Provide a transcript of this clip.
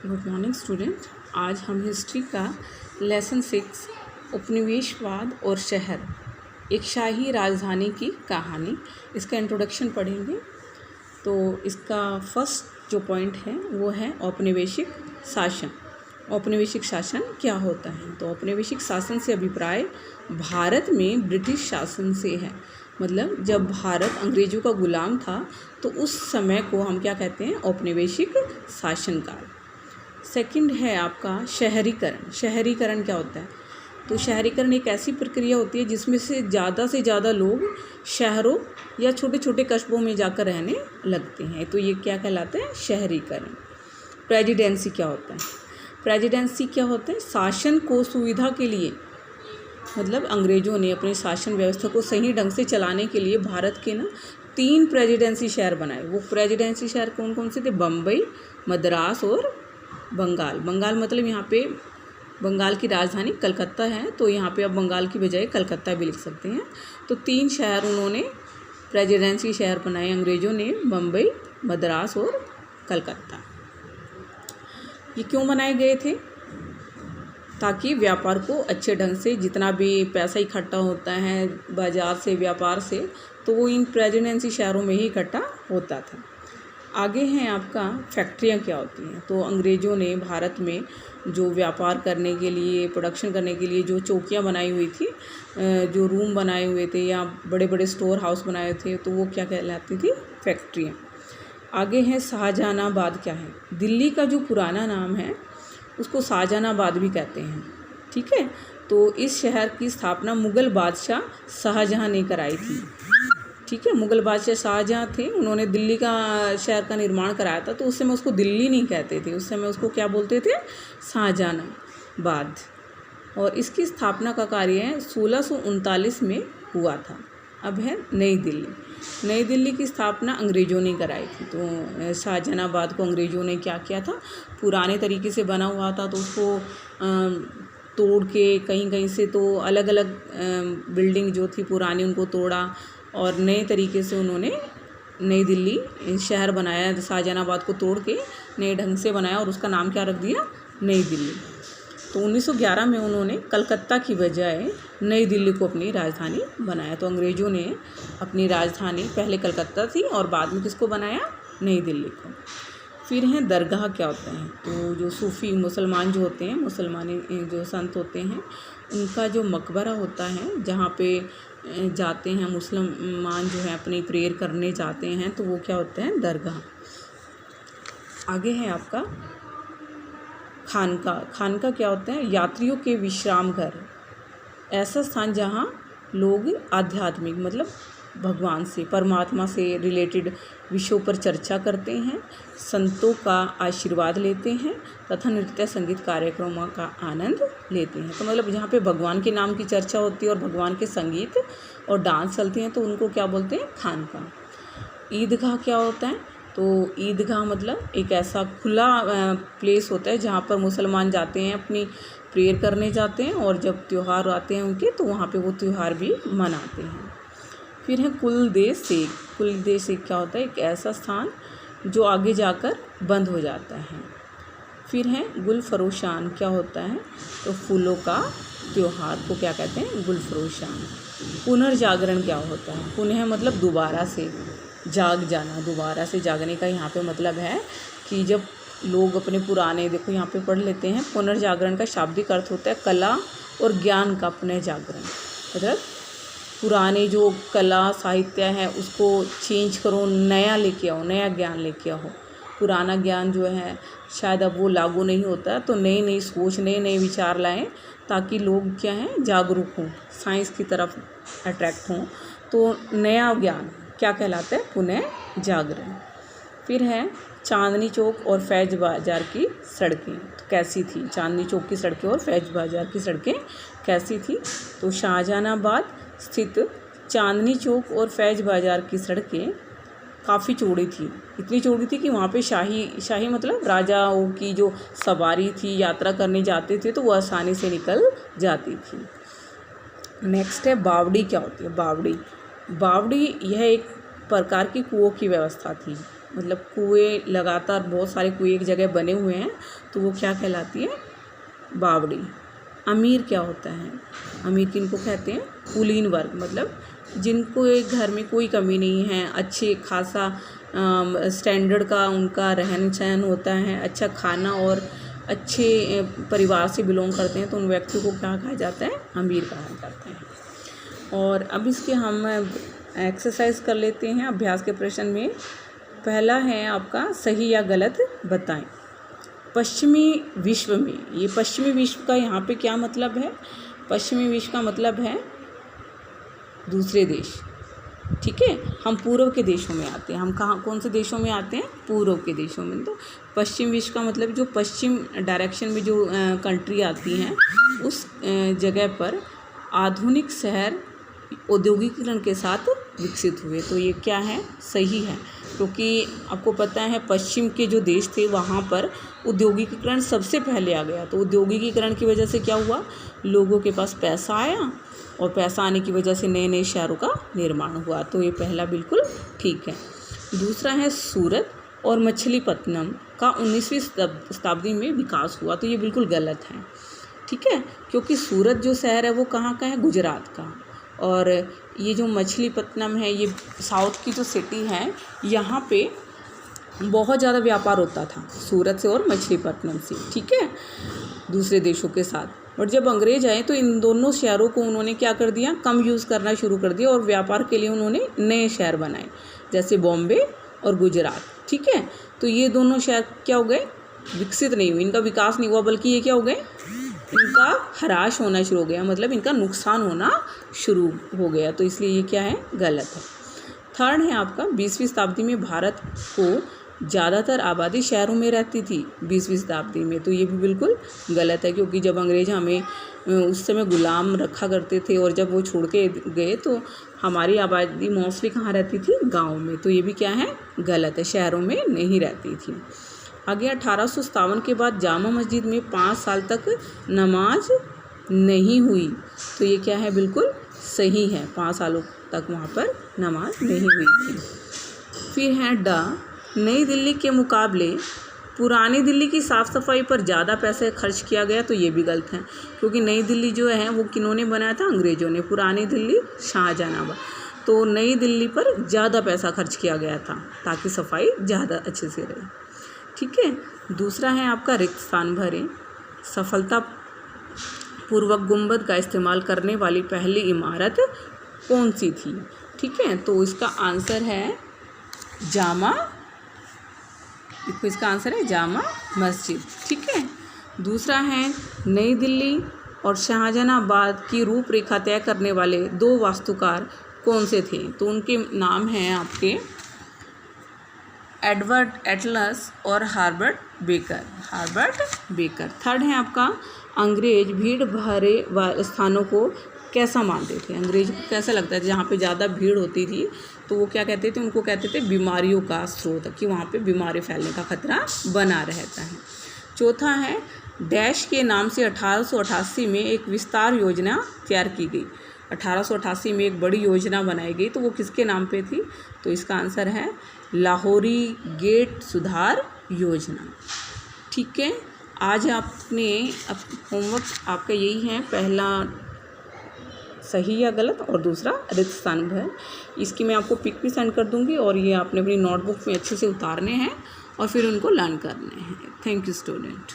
Good morning student. आज हम history का लेसन 6 उपनिवेशवाद और शहर, एक शाही राजधानी की कहानी, इसका इंट्रोडक्शन पढ़ेंगे। तो इसका फर्स्ट जो पॉइंट है वो है औपनिवेशिक शासन। औपनिवेशिक शासन क्या होता है? तो औपनिवेशिक शासन से अभिप्राय भारत में ब्रिटिश शासन से है। मतलब जब भारत अंग्रेज़ों का गुलाम था तो उस समय को हम क्या कहते हैं? औपनिवेशिक शासनकाल। सेकंड है आपका शहरीकरण। शहरीकरण क्या होता है? तो शहरीकरण एक ऐसी प्रक्रिया होती है जिसमें से ज़्यादा लोग शहरों या छोटे छोटे कस्बों में जाकर रहने लगते हैं। तो ये क्या कहलाता है? शहरीकरण। प्रेसिडेंसी क्या होता है? प्रेसिडेंसी क्या होता है? शासन को सुविधा के लिए, मतलब अंग्रेज़ों ने अपने शासन व्यवस्था को सही ढंग से चलाने के लिए भारत के 3 प्रेसिडेंसी शहर बनाए। वो प्रेसिडेंसी शहर कौन कौन से थे? बम्बई, मद्रास और बंगाल। बंगाल मतलब यहाँ पे बंगाल की राजधानी कलकत्ता है, तो यहाँ पे आप बंगाल की बजाय कलकत्ता भी लिख सकते हैं। तो 3 शहर उन्होंने प्रेसिडेंसी शहर बनाए अंग्रेज़ों ने, बम्बई, मद्रास और कलकत्ता। ये क्यों बनाए गए थे? ताकि व्यापार को अच्छे ढंग से, जितना भी पैसा इकट्ठा होता है बाज़ार से, व्यापार से, तो वो इन प्रेसिडेंसी शहरों में ही इकट्ठा होता था। आगे हैं आपका फैक्ट्रियाँ क्या होती हैं। तो अंग्रेज़ों ने भारत में जो व्यापार करने के लिए, प्रोडक्शन करने के लिए जो चौकियाँ बनाई हुई थी, जो रूम बनाए हुए थे या बड़े बड़े स्टोर हाउस बनाए थे, तो वो क्या कहलाती थी? फैक्ट्रियाँ। आगे है शाहजहानाबाद। क्या है? दिल्ली का जो पुराना नाम है उसको शाहजहानाबाद भी कहते हैं। ठीक है। तो इस शहर की स्थापना मुग़ल बादशाह शाहजहाँ ने कराई थी। ठीक है। मुग़ल बादशाह शाहजहाँ थे, उन्होंने दिल्ली का शहर का निर्माण कराया था। तो उस समय उसको दिल्ली नहीं कहते थे, उस समय उसको क्या बोलते थे? शाहजहानाबाद। और इसकी स्थापना का कार्य 1639 में हुआ था। अब है नई दिल्ली। नई दिल्ली की स्थापना अंग्रेज़ों ने कराई थी। तो शाहजहानाबाद को अंग्रेज़ों ने क्या किया था? पुराने तरीके से बना हुआ था तो उसको तोड़ के कहीं कहीं से, तो अलग अलग बिल्डिंग जो थी पुरानी उनको तोड़ा और नए तरीके से उन्होंने नई दिल्ली शहर बनाया। शाहजहानाबाद को तोड़ के नए ढंग से बनाया और उसका नाम क्या रख दिया? नई दिल्ली। तो 1911 में उन्होंने कलकत्ता की बजाय नई दिल्ली को अपनी राजधानी बनाया। तो अंग्रेज़ों ने अपनी राजधानी पहले कलकत्ता थी और बाद में किसको बनाया? नई दिल्ली को। फिर हैं दरगाह। क्या होते हैं? तो जो सूफ़ी मुसलमान जो होते हैं, मुसलमानी जो संत होते हैं, उनका जो मकबरा होता है जहाँ पे जाते हैं मुसलमान जो है अपनी प्रेयर करने जाते हैं, तो वो क्या होते हैं? दरगाह। आगे है आपका खानका। खानका क्या होता है? यात्रियों के विश्राम घर, ऐसा स्थान जहाँ लोग आध्यात्मिक, मतलब भगवान से, परमात्मा से रिलेटेड विषयों पर चर्चा करते हैं, संतों का आशीर्वाद लेते हैं तथा नृत्य संगीत कार्यक्रमों का आनंद लेते हैं। तो मतलब जहाँ पे भगवान के नाम की चर्चा होती है और भगवान के संगीत और डांस चलते हैं, तो उनको क्या बोलते हैं? खानका। ईदगाह क्या होता है? तो ईदगाह मतलब एक ऐसा खुला प्लेस होता है जहाँ पर मुसलमान जाते हैं, अपनी प्रेयर करने जाते हैं और जब त्यौहार आते हैं उनके, तो वहाँ पे वो त्यौहार भी मनाते हैं। फिर है कुलदेश शेख। कुलदेश शेख क्या होता है? एक ऐसा स्थान जो आगे जाकर बंद हो जाता है। फिर है गुलफरोशान। क्या होता है? तो फूलों का त्यौहार को क्या कहते हैं? गुलफरोशान। पुनर्जागरण क्या होता है? पुनः मतलब दोबारा से, जाग जाना, दोबारा से जागने का यहाँ पे मतलब है कि जब लोग अपने पुराने, देखो यहाँ पे पढ़ लेते हैं, पुनर्जागरण का शाब्दिक अर्थ होता है कला और ज्ञान का पुनर्जागरण। मतलब पुराने जो कला साहित्य है उसको चेंज करो, नया लेके आओ, नया ज्ञान लेके आओ। पुराना ज्ञान जो है शायद अब वो लागू नहीं होता, तो नई नई सोच, नए नए विचार लाएं ताकि लोग क्या हैं? जागरूक हों, साइंस की तरफ अट्रैक्ट हों। तो नया ज्ञान क्या कहलाता है? पुनः जागरण। फिर है चांदनी चौक और फैज बाज़ार की सड़कें। तो कैसी थी चांदनी चौक की सड़कें और फैज बाज़ार की सड़कें कैसी थी? तो शाहजहानाबाद स्थित चांदनी चौक और फैज बाज़ार की सड़कें काफ़ी चौड़ी थी। इतनी चौड़ी थी कि वहाँ पे शाही मतलब राजाओं की जो सवारी थी, यात्रा करने जाते थे, तो वो आसानी से निकल जाती थी। नेक्स्ट है बावड़ी। क्या होती है? बावड़ी। बावड़ी यह एक प्रकार की कुओं की व्यवस्था थी। मतलब कुएं लगातार बहुत सारे कुएं एक जगह बने हुए हैं तो वो क्या कहलाती है, बावड़ी। अमीर क्या होता है, अमीर किनको कहते हैं, कुलीन वर्ग, मतलब जिनको एक घर में कोई कमी नहीं है, अच्छे खासा स्टैंडर्ड का उनका रहन सहन होता है, अच्छा खाना और अच्छे परिवार से बिलोंग करते हैं, तो उन व्यक्तियों को क्या कहा जाता है, अमीर कहा जाता है। और अब इसके हम एक्सरसाइज कर लेते हैं अभ्यास के प्रश्न में। पहला है आपका सही या गलत बताएं। पश्चिमी विश्व में, ये पश्चिमी विश्व का यहाँ पे क्या मतलब है, पश्चिमी विश्व का मतलब है दूसरे देश, ठीक है। हम पूर्व के देशों में आते हैं, हम कहाँ कौन से देशों में आते हैं, पूर्व के देशों में। तो पश्चिम विश्व का मतलब जो पश्चिम डायरेक्शन में जो कंट्री आती हैं उस जगह पर आधुनिक शहर औद्योगिकीकरण के साथ विकसित हुए। तो ये क्या है, सही है, क्योंकि आपको पता है पश्चिम के जो देश थे वहाँ पर औद्योगिकीकरण सबसे पहले आ गया। तो औद्योगिकीकरण की वजह से क्या हुआ, लोगों के पास पैसा आया और पैसा आने की वजह से नए नए शहरों का निर्माण हुआ। तो ये पहला बिल्कुल ठीक है। दूसरा है सूरत और मछलीपट्टनम का 19वीं शताब्दी में विकास हुआ। तो ये बिल्कुल गलत है, ठीक है, क्योंकि सूरत जो शहर है वो कहाँ का है, गुजरात का। और ये जो मछलीपट्टनम है ये साउथ की जो सिटी है, यहाँ पे बहुत ज़्यादा व्यापार होता था सूरत से और मछलीपट्टनम से, ठीक है, दूसरे देशों के साथ। और जब अंग्रेज आए तो इन दोनों शहरों को उन्होंने क्या कर दिया, कम यूज़ करना शुरू कर दिया और व्यापार के लिए उन्होंने नए शहर बनाए, जैसे बॉम्बे और गुजरात, ठीक है। तो ये दोनों शहर क्या हो गए, विकसित नहीं हुए, इनका विकास नहीं हुआ, बल्कि ये क्या हो गए, इनका ह्रास होना शुरू हो गया, मतलब इनका नुकसान होना शुरू हो गया। तो इसलिए ये क्या है, गलत है। थर्ड है आपका 20वीं शताब्दी में भारत को ज़्यादातर आबादी शहरों में रहती थी 20वीं शताब्दी में। तो ये भी बिल्कुल गलत है, क्योंकि जब अंग्रेज हमें उस समय गुलाम रखा करते थे और जब वो छोड़ के गए तो हमारी आबादी मोस्टली कहाँ रहती थी, गाँव में। तो ये भी क्या है, गलत है, शहरों में नहीं रहती थी। आगे 1857 के बाद जामा मस्जिद में 5 साल तक नमाज नहीं हुई। तो ये क्या है, बिल्कुल सही है, 5 सालों तक वहाँ पर नमाज नहीं हुई थी। फिर है ड, नई दिल्ली के मुकाबले पुरानी दिल्ली की साफ़ सफाई पर ज़्यादा पैसे खर्च किया गया। तो ये भी गलत है, क्योंकि नई दिल्ली जो है वो किन्होंने बनाया था, अंग्रेज़ों ने। पुरानी दिल्ली शाहजहां, तो नई दिल्ली पर ज़्यादा पैसा खर्च किया गया था ताकि सफाई ज़्यादा अच्छे से रहे, ठीक है। दूसरा है आपका रिक्त स्थान भरें। सफलता पूर्वक गुंबद का इस्तेमाल करने वाली पहली इमारत कौन सी थी, ठीक है। तो इसका आंसर है जामा, इसका आंसर है जामा मस्जिद, ठीक है। दूसरा है नई दिल्ली और शाहजहानाबाद की रूपरेखा तय करने वाले 2 वास्तुकार कौन से थे। तो उनके नाम हैं आपके एडवर्ड एटलस और हार्बर्ट बेकर। थर्ड है आपका अंग्रेज भीड़ भरे स्थानों को कैसा मानते थे। अंग्रेज को कैसा लगता था जहाँ पे ज़्यादा भीड़ होती थी तो वो क्या कहते थे, उनको कहते थे बीमारियों का स्रोत, कि वहाँ पे बीमारी फैलने का खतरा बना रहता है। चौथा है डैश के नाम से 1888 में एक विस्तार योजना तैयार की गई। 1888 में एक बड़ी योजना बनाई गई, तो वो किसके नाम पे थी। तो इसका आंसर है लाहौरी गेट सुधार योजना, ठीक है। आज आपने होमवर्क आपका यही है, पहला सही या गलत और दूसरा रिक्त स्थान भर। इसकी मैं आपको पिक भी सेंड कर दूंगी और ये आपने अपनी नोटबुक में अच्छे से उतारने हैं और फिर उनको लर्न करने हैं। Thank you student.